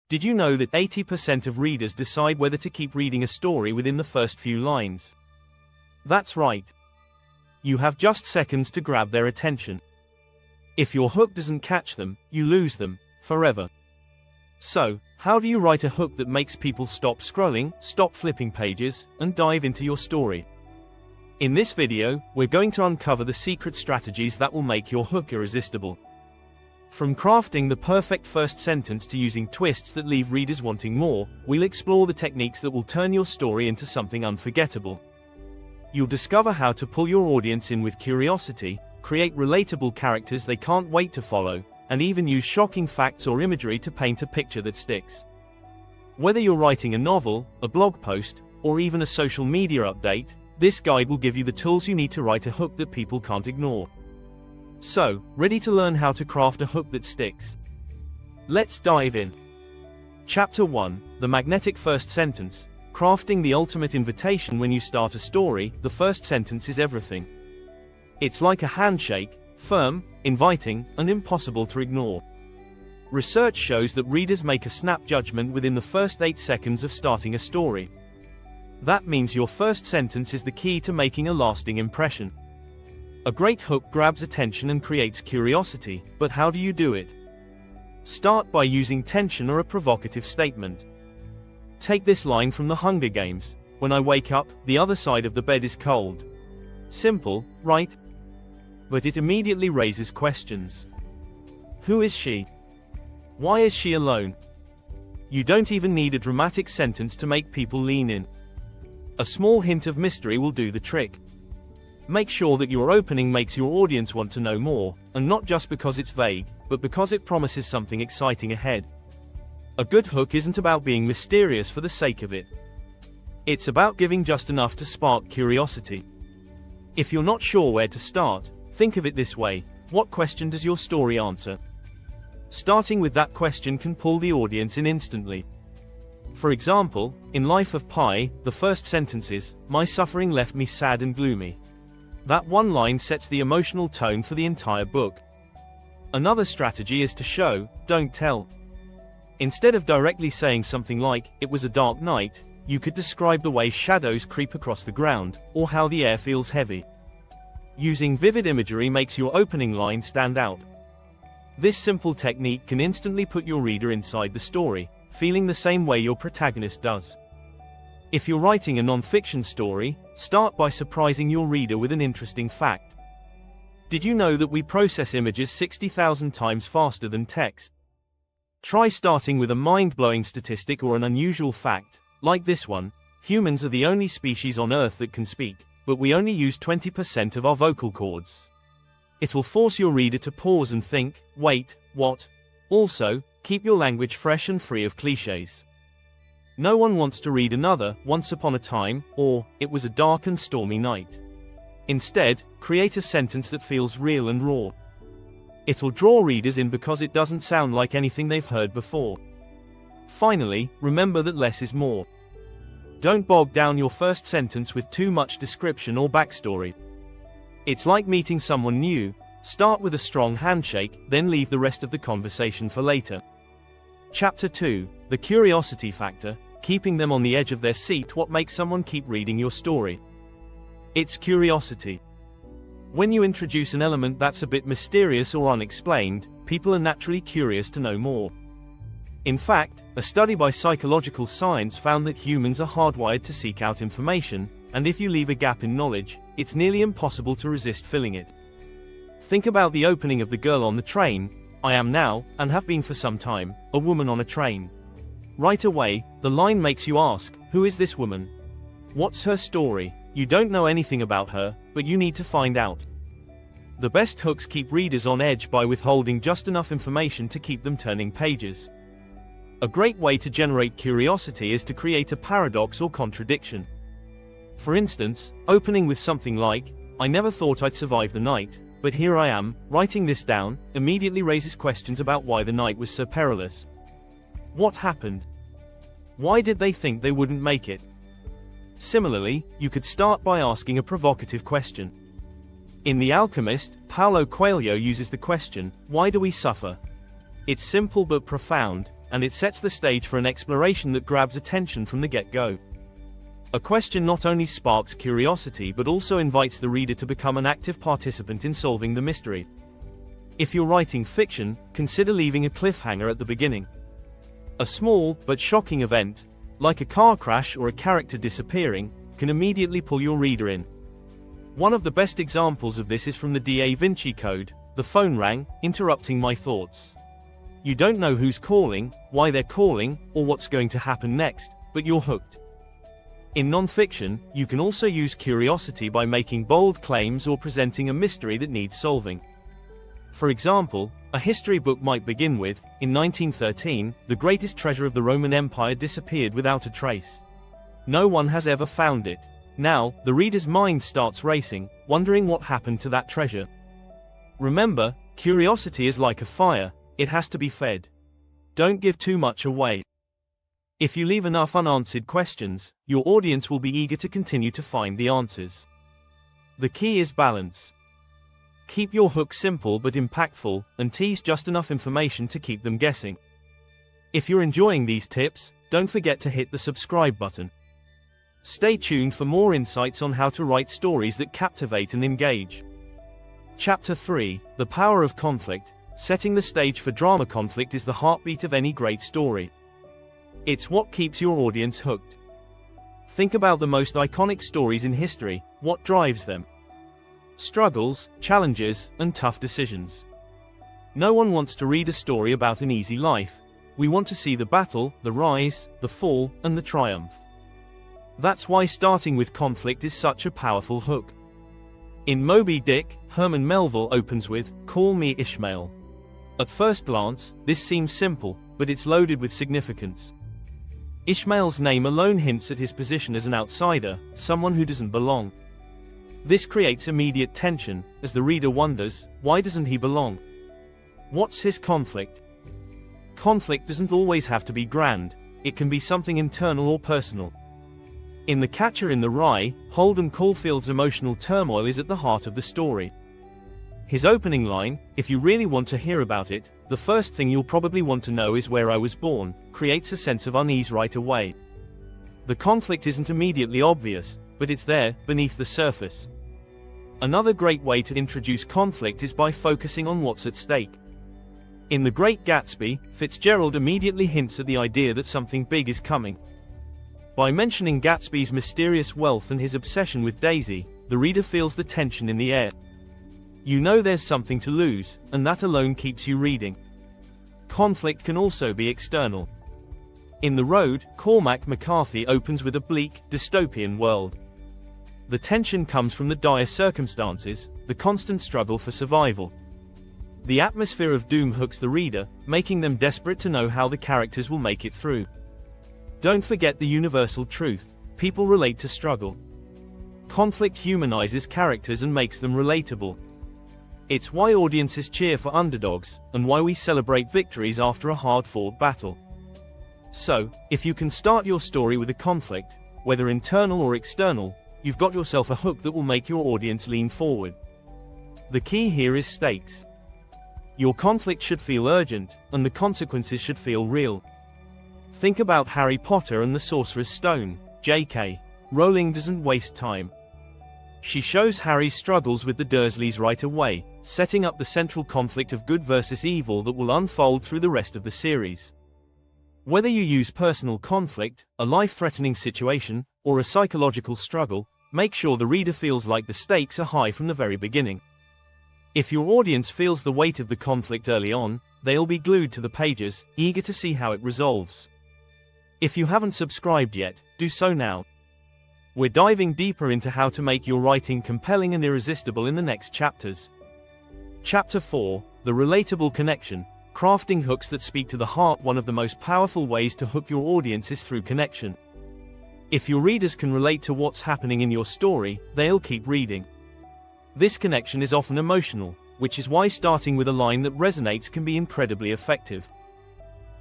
Did you know that 80% of readers decide whether to keep reading a story within the first few lines? That's right. You have just seconds to grab their attention. If your hook doesn't catch them, you lose them, forever. So, how do you write a hook that makes people stop scrolling, stop flipping pages, and dive into your story? In this video, we're going to uncover the secret strategies that will make your hook irresistible. From crafting the perfect first sentence to using twists that leave readers wanting more, we'll explore the techniques that will turn your story into something unforgettable. You'll discover how to pull your audience in with curiosity, create relatable characters they can't wait to follow, and even use shocking facts or imagery to paint a picture that sticks. Whether you're writing a novel, a blog post, or even a social media update, this guide will give you the tools you need to write a hook that people can't ignore. So, ready to learn how to craft a hook that sticks? Let's dive in. Chapter 1, The Magnetic First Sentence. Crafting the ultimate invitation. When you start a story, the first sentence is everything. It's like a handshake, firm, inviting, and impossible to ignore. Research shows that readers make a snap judgment within the first 8 seconds of starting a story. That means your first sentence is the key to making a lasting impression. A great hook grabs attention and creates curiosity, but how do you do it? Start by using tension or a provocative statement. Take this line from The Hunger Games: "When I wake up, the other side of the bed is cold." Simple, right? But it immediately raises questions. Who is she? Why is she alone? You don't even need a dramatic sentence to make people lean in. A small hint of mystery will do the trick. Make sure that your opening makes your audience want to know more, and not just because it's vague, but because it promises something exciting ahead. A good hook isn't about being mysterious for the sake of it. It's about giving just enough to spark curiosity. If you're not sure where to start, think of it this way: what question does your story answer? Starting with that question can pull the audience in instantly. For example, in Life of Pi, the first sentence is, "My suffering left me sad and gloomy." That one line sets the emotional tone for the entire book. Another strategy is to show, don't tell. Instead of directly saying something like, "It was a dark night," you could describe the way shadows creep across the ground, or how the air feels heavy. Using vivid imagery makes your opening line stand out. This simple technique can instantly put your reader inside the story, feeling the same way your protagonist does. If you're writing a non-fiction story, start by surprising your reader with an interesting fact. Did you know that we process images 60,000 times faster than text? Try starting with a mind-blowing statistic or an unusual fact, like this one: humans are the only species on Earth that can speak, but we only use 20% of our vocal cords. It'll force your reader to pause and think, wait, what? Also, keep your language fresh and free of cliches. No one wants to read another "Once upon a time" or "It was a dark and stormy night." Instead, create a sentence that feels real and raw. It'll draw readers in because it doesn't sound like anything they've heard before. Finally, remember that less is more. Don't bog down your first sentence with too much description or backstory. It's like meeting someone new: start with a strong handshake, then leave the rest of the conversation for later. Chapter 2, The Curiosity Factor. Keeping them on the edge of their seat. What makes someone keep reading your story? It's curiosity. When you introduce an element that's a bit mysterious or unexplained, people are naturally curious to know more. In fact, a study by psychological science found that humans are hardwired to seek out information, and if you leave a gap in knowledge, it's nearly impossible to resist filling it. Think about the opening of The Girl on the Train: "I am now, and have been for some time, a woman on a train." Right away, the line makes you ask, who is this woman? What's her story? You don't know anything about her, but you need to find out. The best hooks keep readers on edge by withholding just enough information to keep them turning pages. A great way to generate curiosity is to create a paradox or contradiction. For instance, opening with something like, "I never thought I'd survive the night, but here I am, writing this down," immediately raises questions about why the night was so perilous. What happened? Why did they think they wouldn't make it? Similarly, you could start by asking a provocative question. In The Alchemist, Paulo Coelho uses the question, "Why do we suffer?" It's simple but profound. and it sets the stage for an exploration that grabs attention from the get-go. A question not only sparks curiosity but also invites the reader to become an active participant in solving the mystery. If you're writing fiction, consider leaving a cliffhanger at the beginning. A small but shocking event, like a car crash or a character disappearing, can immediately pull your reader in. One of the best examples of this is from the Da Vinci Code. The phone rang, interrupting my thoughts. You don't know who's calling, why they're calling, or what's going to happen next, but you're hooked. In non-fiction, you can also use curiosity by making bold claims or presenting a mystery that needs solving. For example, a history book might begin with, in 1913, the greatest treasure of the Roman Empire disappeared without a trace. No one has ever found it. Now, the reader's mind starts racing, wondering what happened to that treasure. Remember, curiosity is like a fire, it has to be fed. Don't give too much away. If you leave enough unanswered questions, your audience will be eager to continue to find the answers. The key is balance. Keep your hook simple but impactful, and tease just enough information to keep them guessing. If you're enjoying these tips, don't forget to hit the subscribe button. Stay tuned for more insights on how to write stories that captivate and engage. Chapter 3: The Power of Conflict. Setting the stage for drama. Conflict is the heartbeat of any great story. It's what keeps your audience hooked. Think about the most iconic stories in history. What drives them? Struggles, challenges, and tough decisions. No one wants to read a story about an easy life. We want to see the battle, the rise, the fall, and the triumph. That's why starting with conflict is such a powerful hook. In Moby Dick, Herman Melville opens with, "Call me Ishmael." At first glance, this seems simple, but it's loaded with significance. Ishmael's name alone hints at his position as an outsider, someone who doesn't belong. This creates immediate tension, as the reader wonders, why doesn't he belong? What's his conflict? Conflict doesn't always have to be grand, it can be something internal or personal. In The Catcher in the Rye, Holden Caulfield's emotional turmoil is at the heart of the story. His opening line, "If you really want to hear about it, the first thing you'll probably want to know is where I was born," creates a sense of unease right away. The conflict isn't immediately obvious, but it's there, beneath the surface. Another great way to introduce conflict is by focusing on what's at stake. In The Great Gatsby, Fitzgerald immediately hints at the idea that something big is coming. By mentioning Gatsby's mysterious wealth and his obsession with Daisy, the reader feels the tension in the air. You know there's something to lose, and that alone keeps you reading. Conflict can also be external. In The Road, Cormac McCarthy opens with a bleak, dystopian world. The tension comes from the dire circumstances, the constant struggle for survival. The atmosphere of doom hooks the reader, making them desperate to know how the characters will make it through. Don't forget the universal truth: people relate to struggle. Conflict humanizes characters and makes them relatable. It's why audiences cheer for underdogs, and why we celebrate victories after a hard-fought battle. So, if you can start your story with a conflict, whether internal or external, you've got yourself a hook that will make your audience lean forward. The key here is stakes. Your conflict should feel urgent, and the consequences should feel real. Think about Harry Potter and the Sorcerer's Stone. J.K. Rowling doesn't waste time. She shows Harry's struggles with the Dursleys right away, setting up the central conflict of good versus evil that will unfold through the rest of the series. Whether you use personal conflict, a life-threatening situation, or a psychological struggle, make sure the reader feels like the stakes are high from the very beginning. If your audience feels the weight of the conflict early on, they'll be glued to the pages, eager to see how it resolves. If you haven't subscribed yet, do so now. We're diving deeper into how to make your writing compelling and irresistible in the next chapters. Chapter 4: The Relatable Connection. Crafting hooks that speak to the heart. One of the most powerful ways to hook your audience is through connection. If your readers can relate to what's happening in your story, they'll keep reading. This connection is often emotional, which is why starting with a line that resonates can be incredibly effective.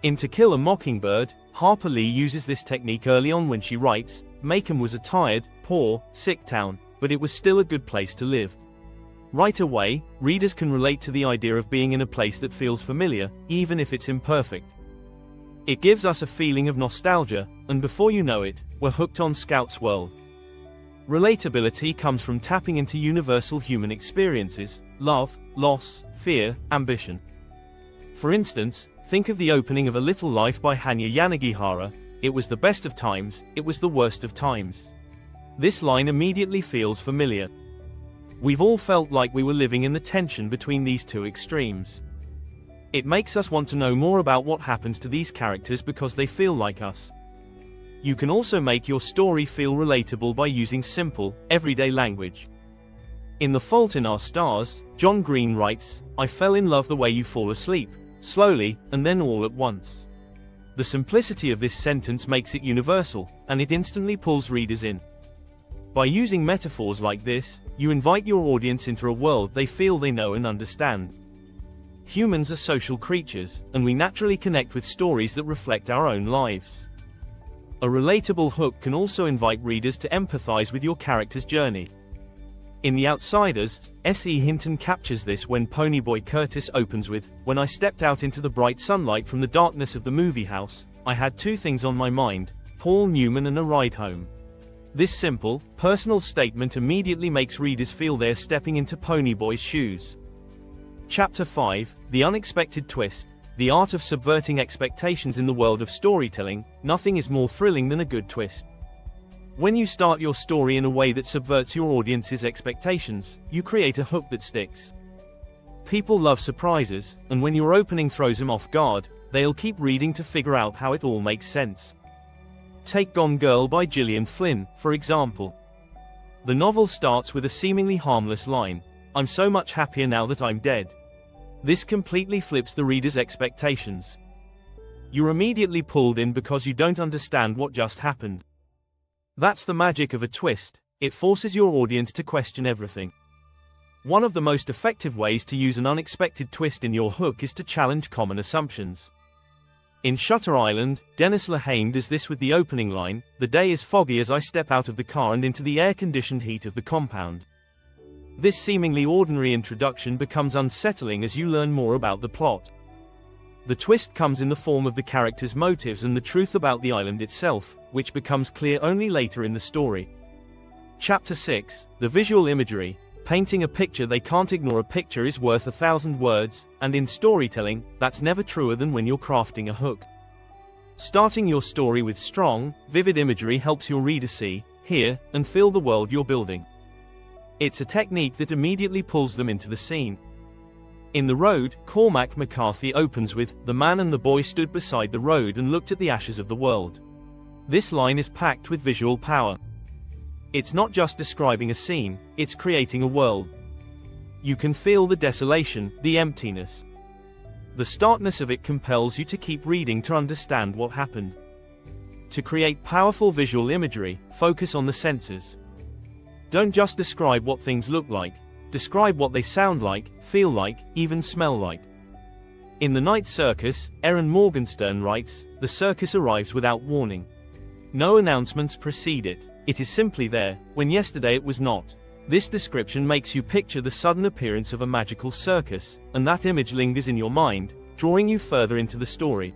In To Kill a Mockingbird, Harper Lee uses this technique early on when she writes, "Macomb was a tired, poor, sick town, but it was still a good place to live." Right away, readers can relate to the idea of being in a place that feels familiar, even if it's imperfect. It gives us a feeling of nostalgia, and before you know it, we're hooked on Scout's world. Relatability comes from tapping into universal human experiences: love, loss, fear, ambition. For instance, think of the opening of A Little Life by Hanya Yanagihara. It was the best of times, it was the worst of times. This line immediately feels familiar. We've all felt like we were living in the tension between these two extremes. It makes us want to know more about what happens to these characters because they feel like us. You can also make your story feel relatable by using simple, everyday language. In The Fault in Our Stars, John Green writes, "I fell in love the way you fall asleep, slowly, and then all at once." The simplicity of this sentence makes it universal, and it instantly pulls readers in. By using metaphors like this, you invite your audience into a world they feel they know and understand. Humans are social creatures, and we naturally connect with stories that reflect our own lives. A relatable hook can also invite readers to empathize with your character's journey. In The Outsiders, S.E. Hinton captures this when Ponyboy Curtis opens with, "When I stepped out into the bright sunlight from the darkness of the movie house, I had two things on my mind: Paul Newman and a ride home." This simple, personal statement immediately makes readers feel they're stepping into Ponyboy's shoes. Chapter 5, The Unexpected Twist. The art of subverting expectations in the world of storytelling. Nothing is more thrilling than a good twist. When you start your story in a way that subverts your audience's expectations, you create a hook that sticks. People love surprises, and when your opening throws them off guard, they'll keep reading to figure out how it all makes sense. Take Gone Girl by Gillian Flynn, for example. The novel starts with a seemingly harmless line, "I'm so much happier now that I'm dead." This completely flips the reader's expectations. You're immediately pulled in because you don't understand what just happened. That's the magic of a twist. It forces your audience to question everything. One of the most effective ways to use an unexpected twist in your hook is to challenge common assumptions. In Shutter Island, Dennis Lehane does this with the opening line, "The day is foggy as I step out of the car and into the air-conditioned heat of the compound." This seemingly ordinary introduction becomes unsettling as you learn more about the plot. The twist comes in the form of the characters' motives and the truth about the island itself, which becomes clear only later in the story. Chapter 6, The Visual Imagery. Painting a picture they can't ignore. A picture is worth 1,000 words, and in storytelling, that's never truer than when you're crafting a hook. Starting your story with strong, vivid imagery helps your reader see, hear, and feel the world you're building. It's a technique that immediately pulls them into the scene. In The Road, Cormac McCarthy opens with, "The man and the boy stood beside the road and looked at the ashes of the world." This line is packed with visual power. It's not just describing a scene, it's creating a world. You can feel the desolation, the emptiness. The starkness of it compels you to keep reading to understand what happened. To create powerful visual imagery, focus on the senses. Don't just describe what things look like, describe what they sound like, feel like, even smell like. In The Night Circus, Erin Morgenstern writes, "The circus arrives without warning. No announcements precede it. It is simply there, when yesterday it was not." This description makes you picture the sudden appearance of a magical circus, and that image lingers in your mind, drawing you further into the story.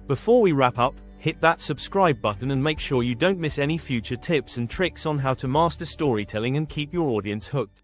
Before we wrap up, hit that subscribe button and make sure you don't miss any future tips and tricks on how to master storytelling and keep your audience hooked.